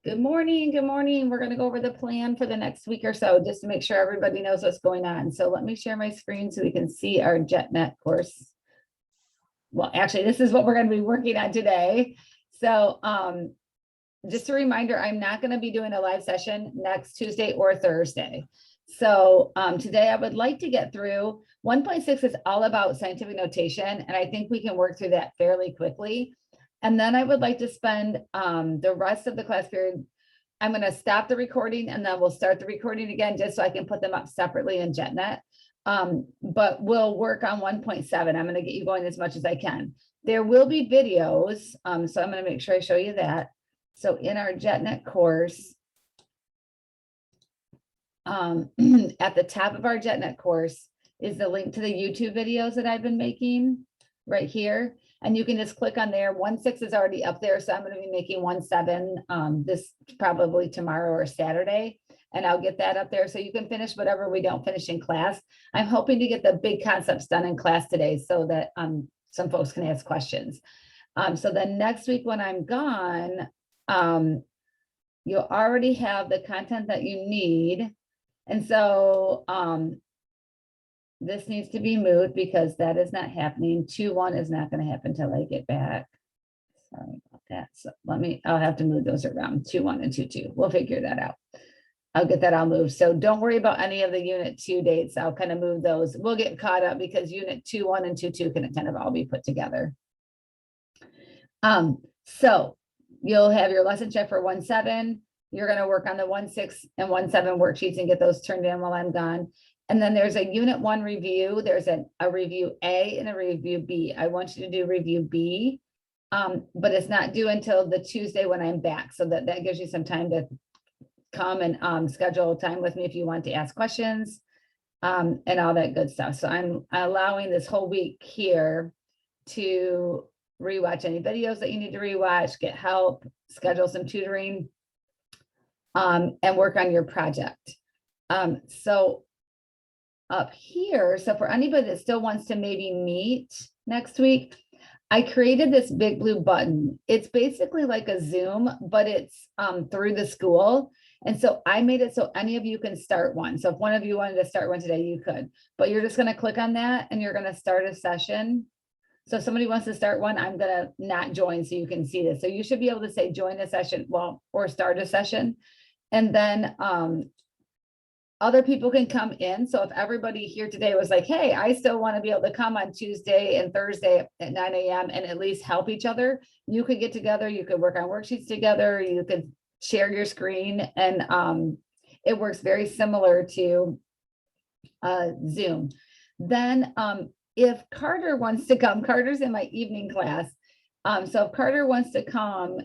Good morning. Good morning. We're going to go over the plan for the next week or so, just to make sure everybody knows what's going on. So let me share my screen so we can see our JetNet course. Well, actually, this is what we're going to be working on today. So just a reminder, I'm not going to be doing a live session next Tuesday or Thursday. So today I would like to get through 1.6 is all about scientific notation, and I think we can work through that fairly quickly. And then I would like to spend the rest of the class period. I'm going to stop the recording and then we'll start the recording again just so I can put them up separately in JetNet. But we'll work on 1.7. I'm going to get you going as much as I can. There will be videos. So I'm going to make sure I show you that. So in our JetNet course, at the top of our JetNet course is the link to the YouTube videos that I've been making right here. And you can just click on there. 1.6 is already up there. So I'm going to be making 1.7 this probably tomorrow or Saturday. And I'll get that up there so you can finish whatever we don't finish in class. I'm hoping to get the big concepts done in class today so that some folks can ask questions. So then next week when I'm gone, you'll already have the content that you need. And so this needs to be moved because that is not happening. 2.1 is not going to happen until I get back. Sorry about that. So I'll have to move those around. 2.1 and 2.2. We'll figure that out. I'll get that all moved. So don't worry about any of the unit 2 dates. I'll kind of move those. We'll get caught up because unit 2.1 and 2.2 can kind of all be put together. So you'll have your lesson check for 1.7. You're going to work on the 1.6 and 1.7 worksheets and get those turned in while I'm gone. And then there's a unit 1 review. There's a review A and a review B. I want you to do review B, but it's not due until the Tuesday when I'm back. So that gives you some time to come and schedule time with me if you want to ask questions and all that good stuff. So I'm allowing this whole week here to rewatch any videos that you need to rewatch, get help, schedule some tutoring, and work on your project. So up here, so for anybody that still wants to maybe meet next week, I created this big blue button. It's basically like a Zoom, but it's through the school. And so I made it so any of you can start one. So if one of you wanted to start one today, you could, but you're just going to click on that and you're going to start a session. So if somebody wants to start one, I'm going to not join so you can see this. So you should be able to say join a session, well, or start a session. And then other people can come in. So if everybody here today was like, hey, I still want to be able to come on Tuesday and Thursday at 9 a.m. and at least help each other, you could get together, you could work on worksheets together, you could share your screen, and it works very similar to Zoom. Then if Carter wants to come, Carter's in my evening class. So if Carter wants to come,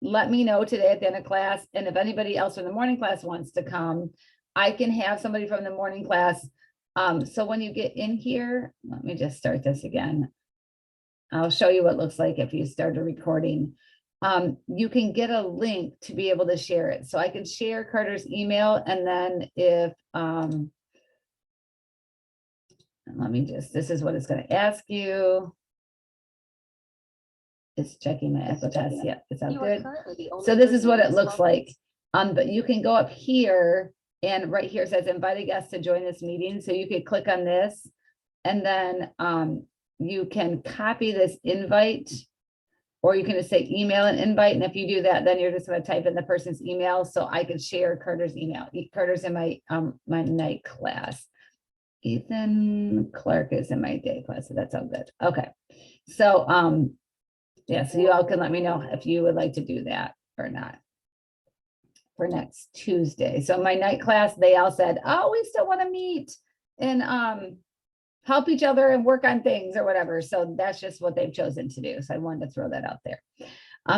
let me know today at the end of class. And if anybody else from the morning class wants to come, I can have somebody from the morning class. So when you get in here, let me just start this again. I'll show you what it looks like if you start a recording. You can get a link to be able to share it. So I can share Carter's email, and then if, this is what it's going to ask you. It's checking my echo test. Yeah, it's all good. So this is what it looks like. But you can go up here, and right here it says invited guests to join this meeting. So you could click on this, and then you can copy this invite, or you can just say email an invite. And if you do that, then you're just going to type in the person's email so I can share Carter's email. Carter's in my my night class. Ethan Clark is in my day class, so that's all good. Okay. So yeah, so you all can let me know if you would like to do that or not for next Tuesday. So my night class, they all said, oh, we still want to meet and help each other and work on things or whatever. So that's just what they've chosen to do. So I wanted to throw that out there.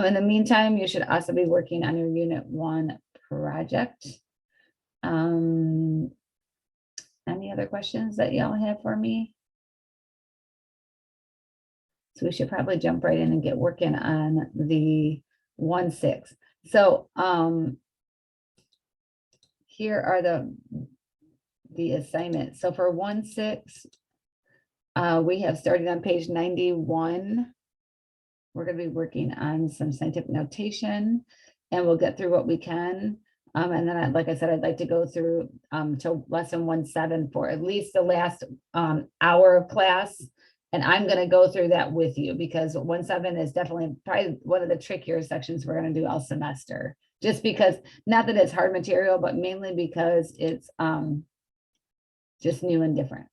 In the meantime, you should also be working on your Unit 1 project. Any other questions that y'all have for me? So we should probably jump right in and get working on the 1.6. So here are the assignments. So for 1.6, we have started on page 91. we're gonna be working on some scientific notation, and we'll get through what we can. And then like I said, I'd like to go through to lesson 1.7 for at least the last hour of class. And I'm gonna go through that with you because 1.7 is definitely probably one of the trickier sections we're gonna do all semester. Just because, not that it's hard material, but mainly because it's just new and different.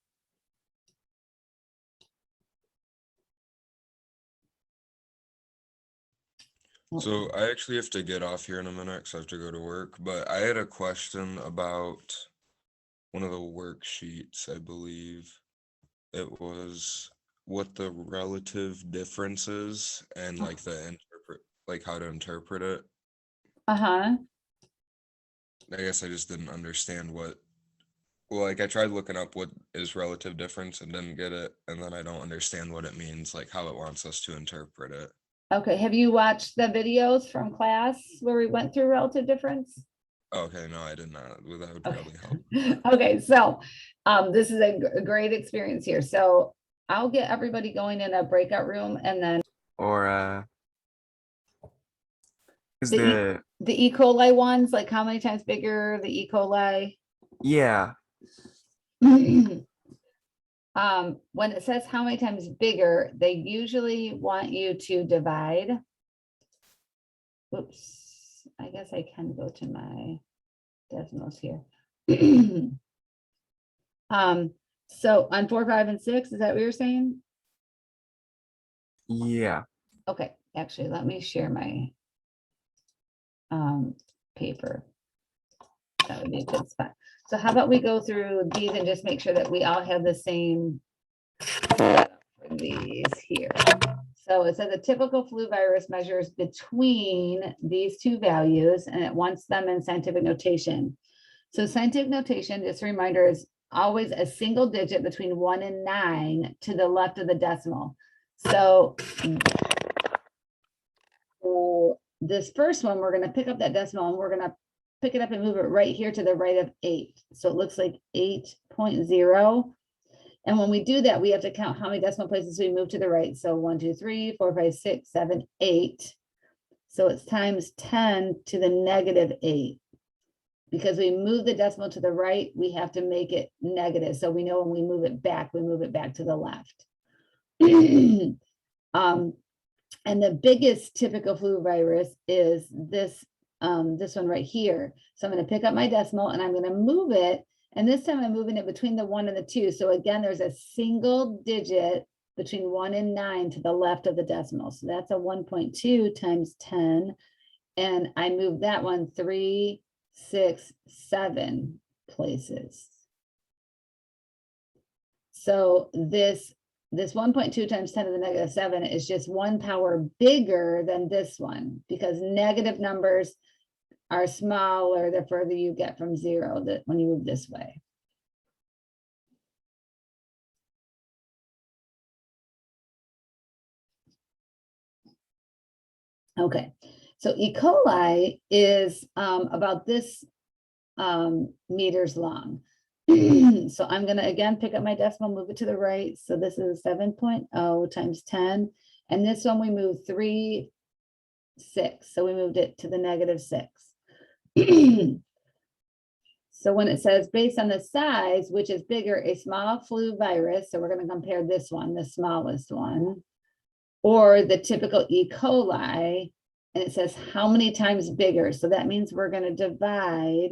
So I actually have to get off here in a minute because I have to go to work, but I had a question about one of the worksheets, I believe. It was what the relative differences and like like how to interpret it. Uh-huh. I guess I just didn't understand well, like I tried looking up what is relative difference and didn't get it, and then I don't understand what it means, like how it wants us to interpret it. Okay, have you watched the videos from class where we went through relative difference? Okay, no, I did not. Well, that would Okay. probably help with that. Okay, so this is a great experience here. So I'll get everybody going in a breakout room and then Or is the E. coli ones, like how many times bigger the E. coli? yeah, When it says how many times bigger, they usually want you to divide. Oops, I guess I can go to my decimals here. So on 4, 5, and 6, is that what you're saying? yeah. Okay, actually, let me share my paper. That would be a good spot. So how about we go through these and just make sure that we all have the same setup for these here. So it says a typical flu virus measures between these two values and it wants them in scientific notation. So scientific notation, just a reminder, is always a single digit between 1 and 9 to the left of the decimal. So this first one, we're going to pick up that decimal and we're going to pick it up and move it right here to the right of 8. So it looks like 8.0. And when we do that, we have to count how many decimal places we move to the right. So 1, 2, 3, 4, 5, 6, 7, 8. So it's times 10 to the negative 8. Because we move the decimal to the right, we have to make it negative. So we know when we move it back to the left. And the biggest typical flu virus is this one right here. So I'm going to pick up my decimal and I'm going to move it. And this time I'm moving it between the 1 and the 2. So again, there's a single digit between 1 and 9 to the left of the decimal. So that's a 1.2 times 10. And I move that one 3, 6, 7 places. So this 1.2 times 10 to the negative 7 is just 1 power bigger than this one because negative numbers are smaller the further you get from 0 when you move this way. Okay, so E. coli is about this meters long. So I'm going to again pick up my decimal, move it to the right. So this is 7.0 times 10. And this one we moved 3, 6. So we moved it to the negative 6. So when it says based on the size, which is bigger, a small flu virus, so we're going to compare this one, the smallest one, or the typical E. coli, and it says how many times bigger. So that means we're going to divide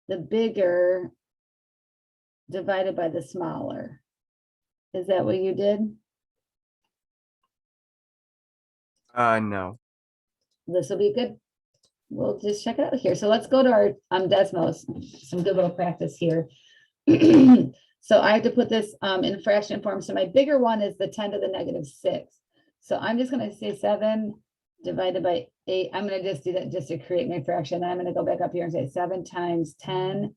the bigger divided by the smaller. Is that what you did? No. This will be good. We'll just check it out here. So let's go to our decimals, some good little practice here. So I have to put this in fraction form. So my bigger one is the 10 to the negative 6. So I'm just going to say 7 divided by 8. I'm going to just do that just to create my fraction. Then I'm going to go back up here and say 7 times 10.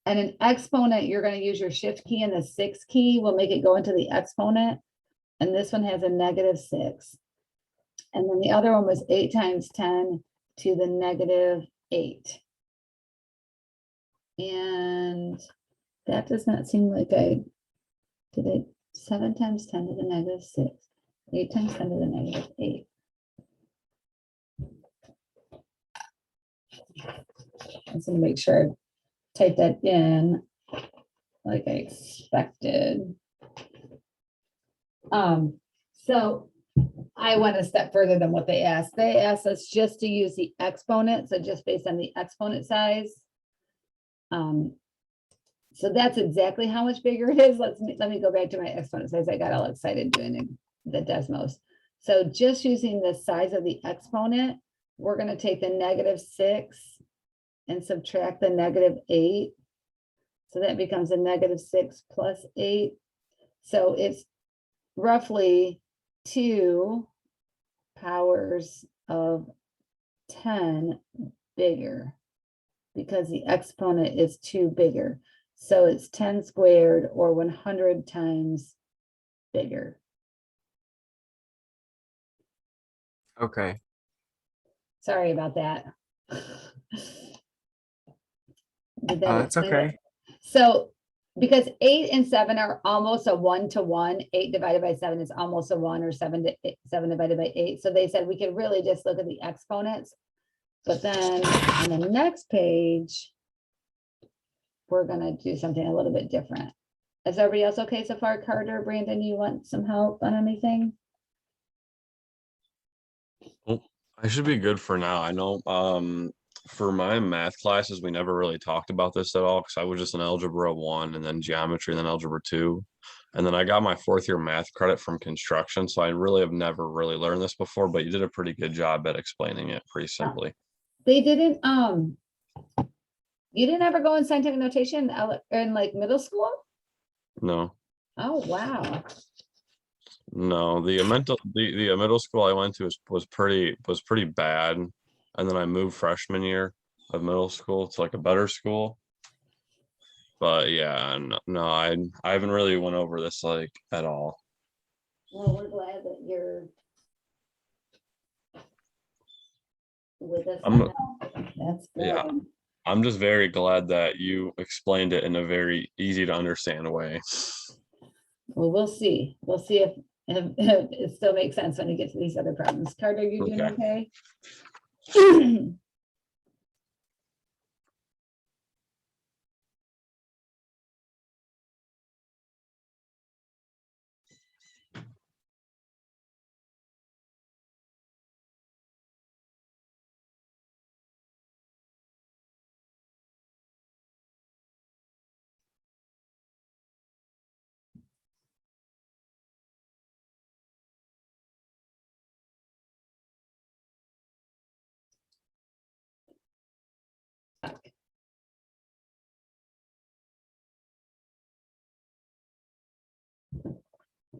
And an exponent, you're going to use your shift key and the 6 key will make it go into the exponent. And this one has a negative 6. And then the other one was 8 times 10 to the negative 8. And that does not seem like I did it. 7 times 10 to the negative 6. 8 times 10 to the negative 8. I just want to make sure I type that in like I expected. So I went a step further than what they asked. They asked us just to use the exponent, so just based on the exponent size. So that's exactly how much bigger it is. Let me go back to my exponent size. I got all excited doing the Desmos. So just using the size of the exponent, we're going to take the -6 and subtract the -8. So that becomes a -6 plus 8. So it's roughly 2 powers of 10 bigger because the exponent is 2 bigger. So it's 10 squared or 100 times bigger. Okay. Sorry about that. Did that It's explain it? okay. So because 8 and 7 are almost a 1-to-1, 8 divided by 7 is almost a 1, or 7 divided by 8. So they said we could really just look at the exponents. But then on the next page, we're going to do something a little bit different. Is everybody else okay so far? Carter, Brandon, you want some help on anything? I should be good for now. I know for my math classes, we never really talked about this at all because I was just in algebra 1 and then geometry and then algebra 2. And then I got my 4th year math credit from construction. So I really have never really learned this before, but you did a pretty good job at explaining it pretty simply. They didn't, you didn't ever go in scientific notation in like middle school? No, Oh, wow. no, the middle school I went to was pretty bad. And then I moved freshman year of middle school to like a better school. But yeah, no, I haven't really went over this like at all. Well, we're glad that you're with us I'm- now. That's Yeah. good. I'm just very glad that you explained it in a very easy to understand way. Well, we'll see. We'll see if it still makes sense when you get to these other problems. Carter, you doing okay?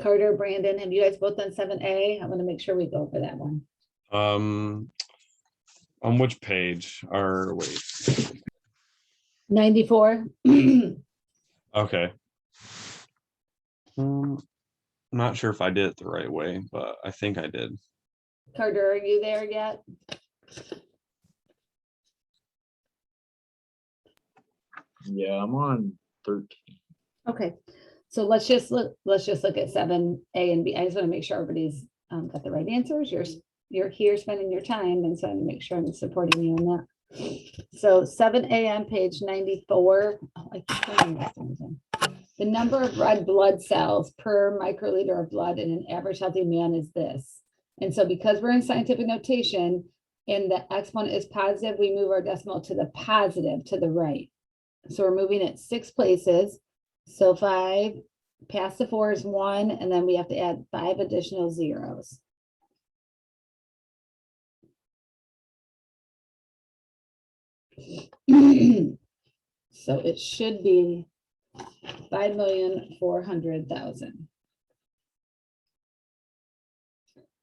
Carter, Brandon, have you guys both done 7A? I want to make sure we go over that one. On which page? Or wait. 94. Okay. Not sure if I did it the right way, but I think I did. Carter, are you there yet? Yeah, I'm on 13. Okay, so let's just look at 7A and B. I just want to make sure everybody's got the right answers. You're here spending your time, and so I want to make sure I'm supporting you on that. So 7A on page 94. Oh, I keep doing this thing. The number of red blood cells per microliter of blood in an average healthy man is this. And so because we're in scientific notation and the exponent is positive, we move our decimal to the positive to the right. So we're moving it 6 places. So 5 past the 4 is 1, and then we have to add 5 additional zeros. So it should be 5,400,000.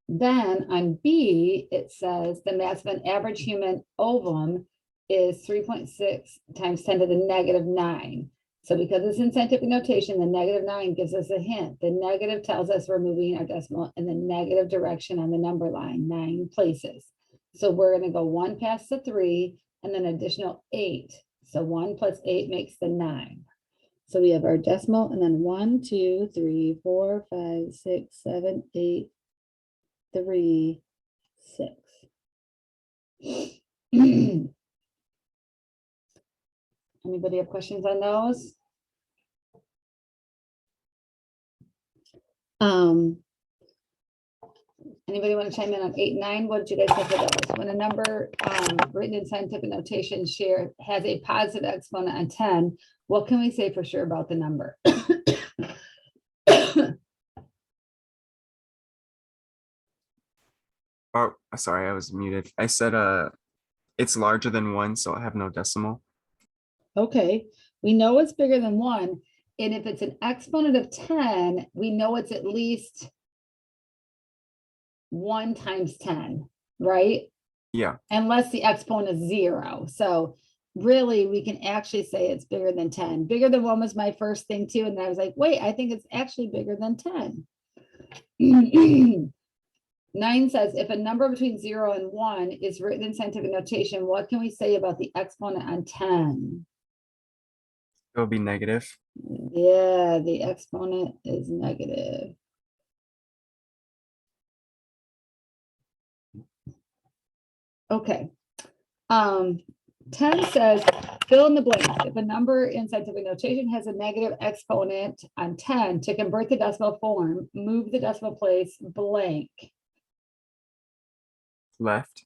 Then on B, it says the mass of an average human ovum is 3.6 times 10 to the -9. So because it's in scientific notation, the -9 gives us a hint. The negative tells us we're moving our decimal in the negative direction on the number line, 9 places. So we're going to go 1 past the 3 and then additional 8. So 1 plus 8 makes the 9. So we have our decimal and then 1, 2, 3, 4, 5, 6, 7, 8, 3, 6. Anybody have questions on those? Anybody want to chime in on 8 and 9? What did you guys think of those? When a number written in scientific notation share has a positive exponent on 10, what can we say for sure about the number? Oh, sorry, I was muted. I said it's larger than 1, so I have no decimal. Okay, we know it's bigger than 1. And if it's an exponent of 10, we know it's at least 1 times 10, right? Yeah. Unless the exponent is 0. So really, we can actually say it's bigger than 10. Bigger than 1 was my first thing too. And I was like, wait, I think it's actually bigger than 10. 9 says, if a number between 0 and 1 is written in scientific notation, what can we say about the exponent on 10? It'll be negative. Yeah, the exponent is negative. Okay. 10 says, fill in the blanks. If a number in scientific notation has a negative exponent on 10, to convert the decimal form, move the decimal place blank. Left.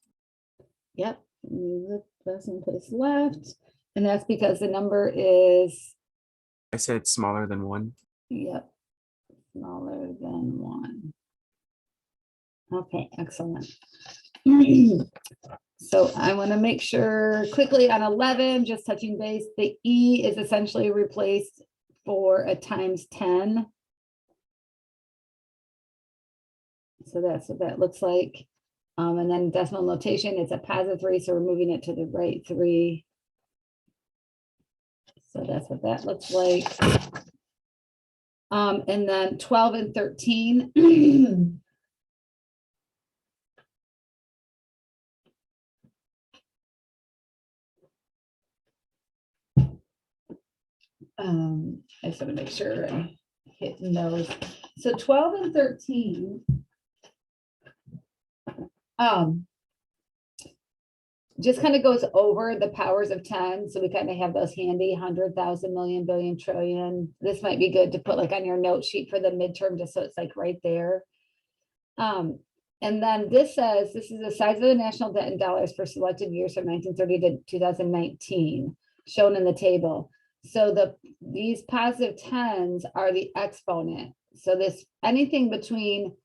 Yep, move the decimal place left. And that's because the number is, I said it's smaller than 1. yep, smaller than 1. Okay, excellent. So I want to make sure quickly on 11, just touching base, the E is essentially replaced for a times 10. So that's what that looks like. And then decimal notation, it's a positive 3, so we're moving it to the right 3. So that's what that looks like. And then 12 and 13. I just want to make sure I'm hitting those. So 12 and 13. Just kind of goes over the powers of 10. So we kind of have those handy 100,000, million, billion, trillion. This might be good to put like on your note sheet for the midterm, just so it's like right there. And then this says, this is the size of the national debt in dollars for selected years from 1930 to 2019, shown in the table. So these positive 10s are the exponent. So this, anything between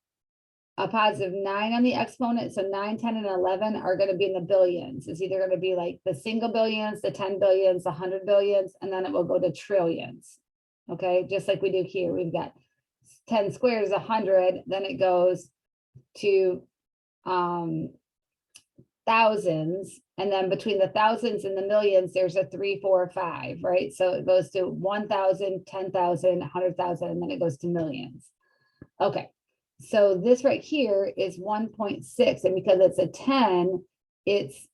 a positive 9 on the exponent, so 9, 10, and 11 are going to be in the billions. It's either going to be like the single billions, the 10 billions, the 100 billions, and then it will go to trillions. Okay, just like we do here. We've got 10 squared is 100, then it goes to thousands, and then between the thousands and the millions, there's a 3, 4, 5, right? So it goes to 1,000, 10,000, 100,000, and then it goes to millions. Okay. So this right here is 1.6, and because it's a 10, it's,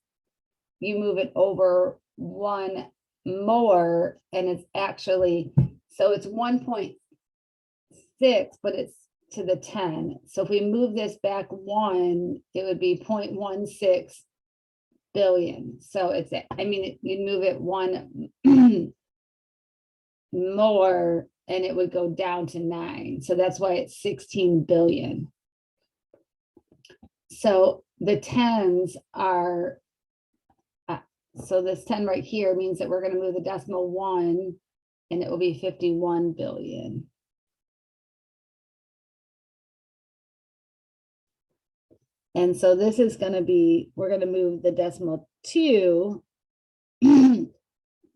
you move it over 1 more, and it's actually, so it's 1.6, but it's to the 10. So if we move this back 1, it would be 0.16 billion. So it's, I mean, you move it 1 more, and it would go down to 9. So that's why it's 16 billion. So the 10s are, so this 10 right here means that we're going to move the decimal 1, and it will be 51 billion. And so this is going to be, we're going to move the decimal 2,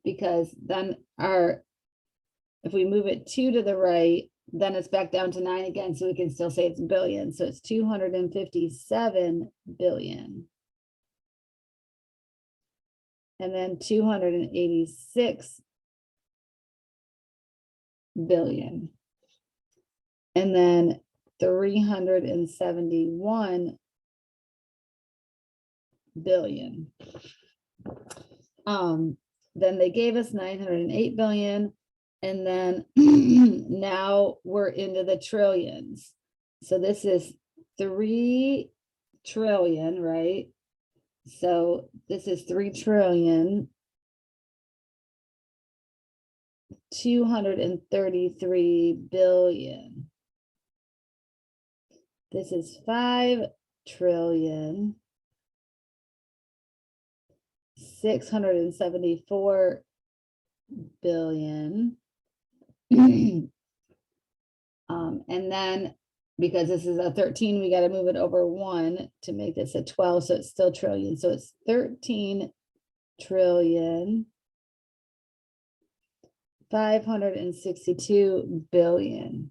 because then if we move it 2 to the right, then it's back down to 9 again, so we can still say it's billion. So it's 257 billion. And then 286 billion. And then 371 billion. Then they gave us 908 billion. And then now we're into the trillions. So this is 3 trillion, right? So this is 3 trillion. 233 billion. This is 5 trillion. 674 billion. And then because this is a 13, we got to move it over 1 to make this a 12. So it's still trillion. So it's 13 trillion. 562 billion.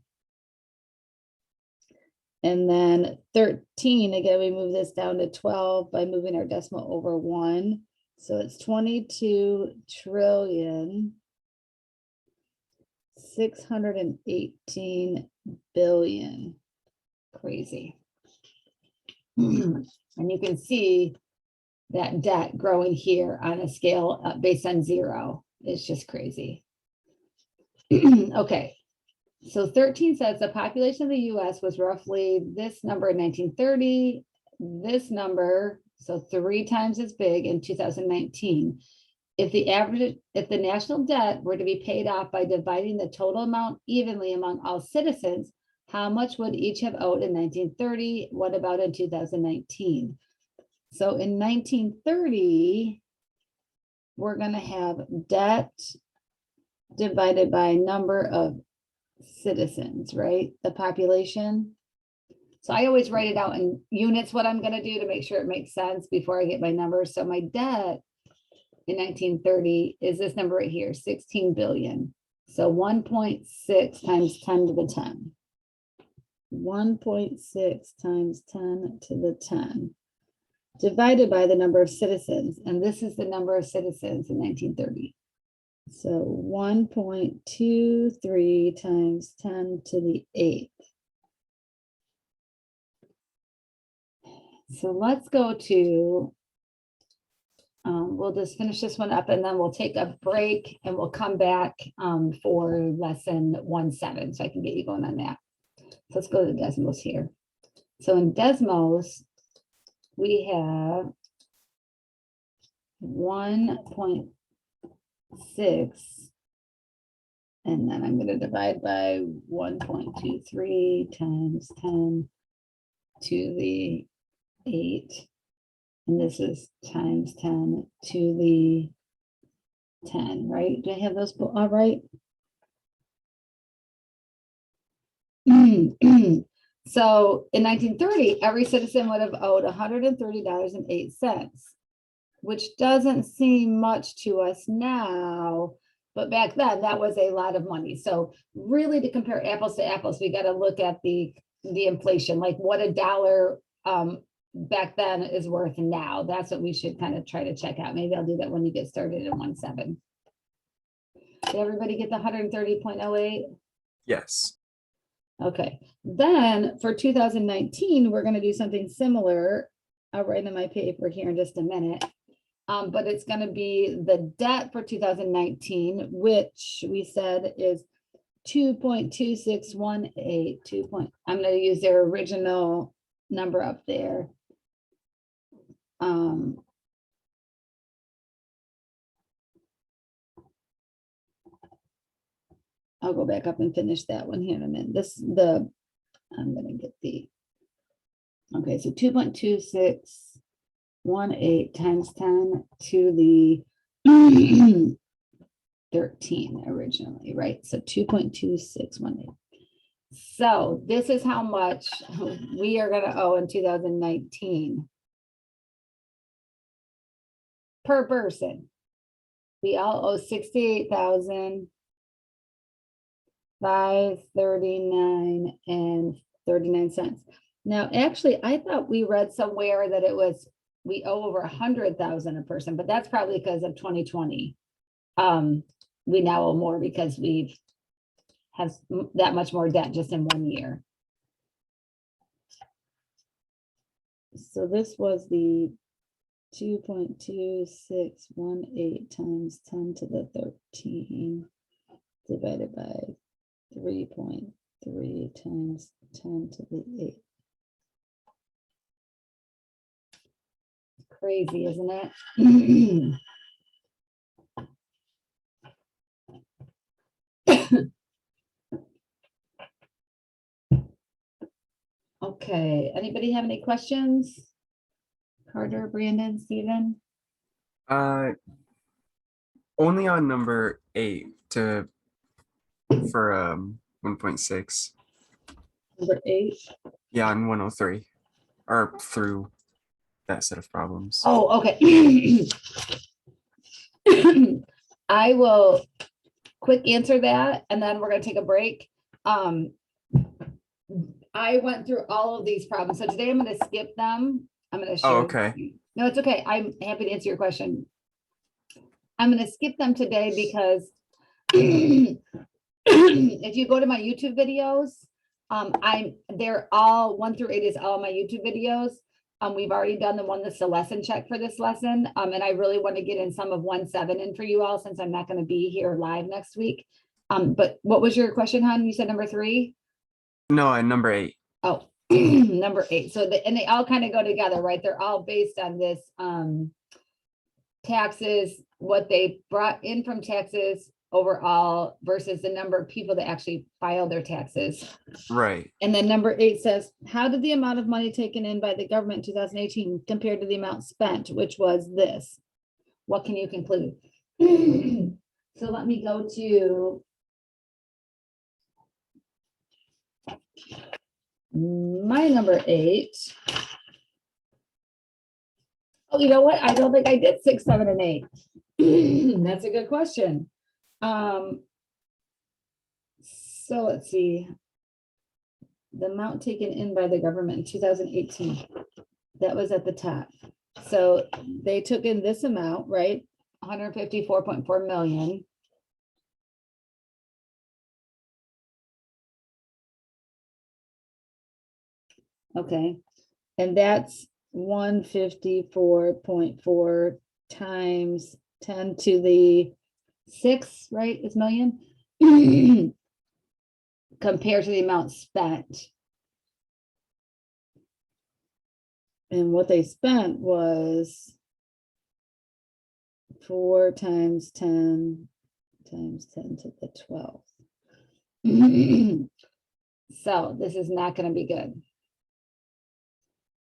And then 13, again, we move this down to 12 by moving our decimal over 1. So it's 22 trillion. 618 billion. Crazy. And you can see that debt growing here on a scale based on 0. It's just crazy. Okay, so 13 says the population of the US was roughly this number in 1930, this number, so 3 times as big in 2019. If the national debt were to be paid off by dividing the total amount evenly among all citizens, how much would each have owed in 1930? What about in 2019? So in 1930, we're going to have debt divided by number of citizens, right? The population. So I always write it out in units, what I'm going to do to make sure it makes sense before I get my numbers. So my debt in 1930 is this number right here, 16 billion. So 1.6 times 10 to the 10. 1.6 times 10 to the 10 divided by the number of citizens. And this is the number of citizens in 1930. So 1.23 times 10 to the 8th. So let's go to, we'll just finish this one up and then we'll take a break and we'll come back for lesson 1-7 so I can get you going on that. So let's go to the Desmos here. So in Desmos, we have 1.6, and then I'm going to divide by 1.23 times 10 to the 8. And this is times 10 to the 10, right? Do I have those all right? So in 1930, every citizen would have owed $130.08, which doesn't seem much to us now, but back then that was a lot of money. So really to compare apples to apples, we got to look at the inflation, like what a dollar back then is worth now. That's what we should kind of try to check out. Maybe I'll do that when you get started in 1-7. Did everybody get the 130.08? Yes. Okay, then for 2019, we're going to do something similar. I'll write in my paper here in just a minute. But it's going to be the debt for 2019, which we said is 2.2618. I'm going to use their original number up there. I'll go back up and finish that one here in a minute. I'm going to get the, okay, so 2.2618 times 10 to the 13 originally, right? So 2.2618. So this is how much we are going to owe in 2019 per person. We all owe $68,539.39. Now, actually, I thought we read somewhere that it was we owe over 100,000 a person, but that's probably because of 2020. We now owe more because we've have that much more debt just in 1 year. So this was the 2.2618 times 10 to the 13 divided by 3.3 times 10 to the 8. Crazy, isn't it? Okay, anybody have any questions? Carter, Brandon, Steven? Only on number 8 for 1.6. Number 8. Yeah, on 103 or through that set of problems. Oh, okay. I will quick answer that and then we're gonna take a break. I went through all of these problems. So today I'm gonna skip them. I'm gonna share. okay. No, it's okay. I'm happy to answer your question. I'm gonna skip them today because if you go to my YouTube videos, they're all 1 through 8 is all my YouTube videos. We've already done the one that's the lesson check for this lesson. And I really want to get in some of 1.7 in for you all since I'm not going to be here live next week. But what was your question, hon? You said number 3? No, at number 8. Oh, number 8. So and they all kind of go together, right? They're all based on this taxes, what they brought in from taxes overall versus the number of people that actually file their taxes. Right. And then number 8 says, how did the amount of money taken in by the government in 2018 compared to the amount spent, which was this? What can you conclude? So let me go to my number 8. Oh, you know what? I don't think I did 6, 7, and 8. That's a good question. So let's see. The amount taken in by the government in 2018, that was at the top. So they took in this amount, right? 154.4 million. Okay, and that's 154.4 times 10 to the 6, right? Is million. Compared to the amount spent. And what they spent was 4 times 10 times 10 to the 12th. So this is not going to be good.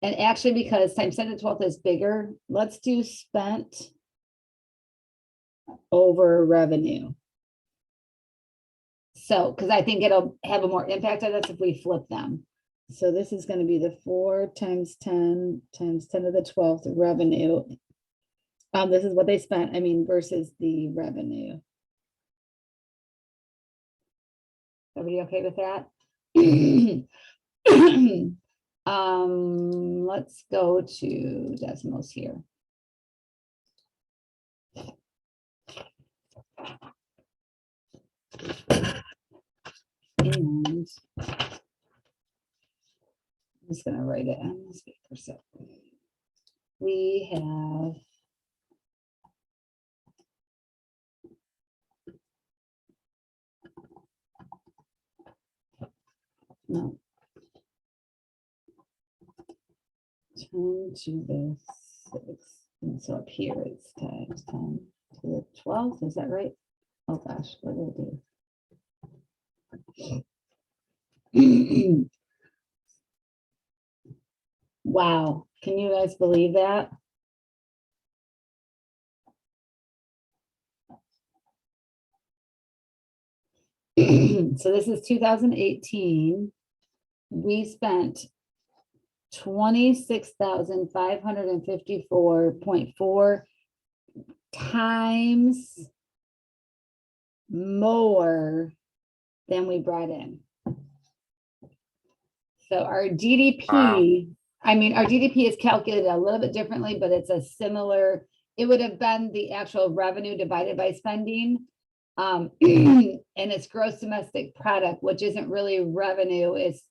And actually, because times 10 to the 12th is bigger, let's do spent over revenue. So, because I think it'll have a more impact on us if we flip them. So this is going to be the 4 times 10 times 10 to the 12th revenue. This is what they spent, I mean, versus the revenue. Everybody okay with that? Let's go to decimals here. And I'm just going to write it on this paper. So we have no 10 to the 6. And so up here it's times 10 to the 12th. Is that right? Oh gosh, what did I do? Wow, can you guys believe that? So this is 2018. We spent 26,554.4 times more than we brought in. So our GDP, Wow. I mean, our GDP is calculated a little bit differently, but it's a similar, it would have been the actual revenue divided by spending. And it's gross domestic product, which isn't really revenue, it's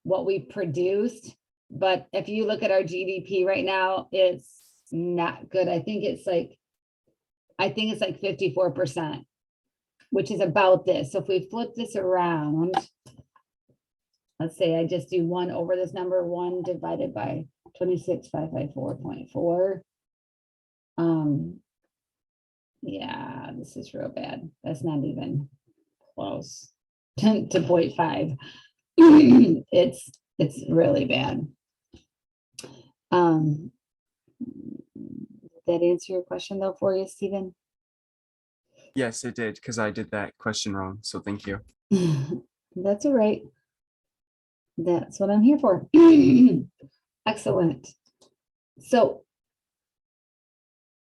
what we produced. But if you look at our GDP right now, it's not good. I think it's like 54%, which is about this. So if we flip this around, let's say I just do 1 over this number, 1 divided by 26,554.4. Yeah, this is real bad. That's not even close to 0.5. It's really bad. Did that answer your question though for you, Stephen? Yes, it did, because I did that question wrong. So thank you. That's all right. That's what I'm here for. Excellent. So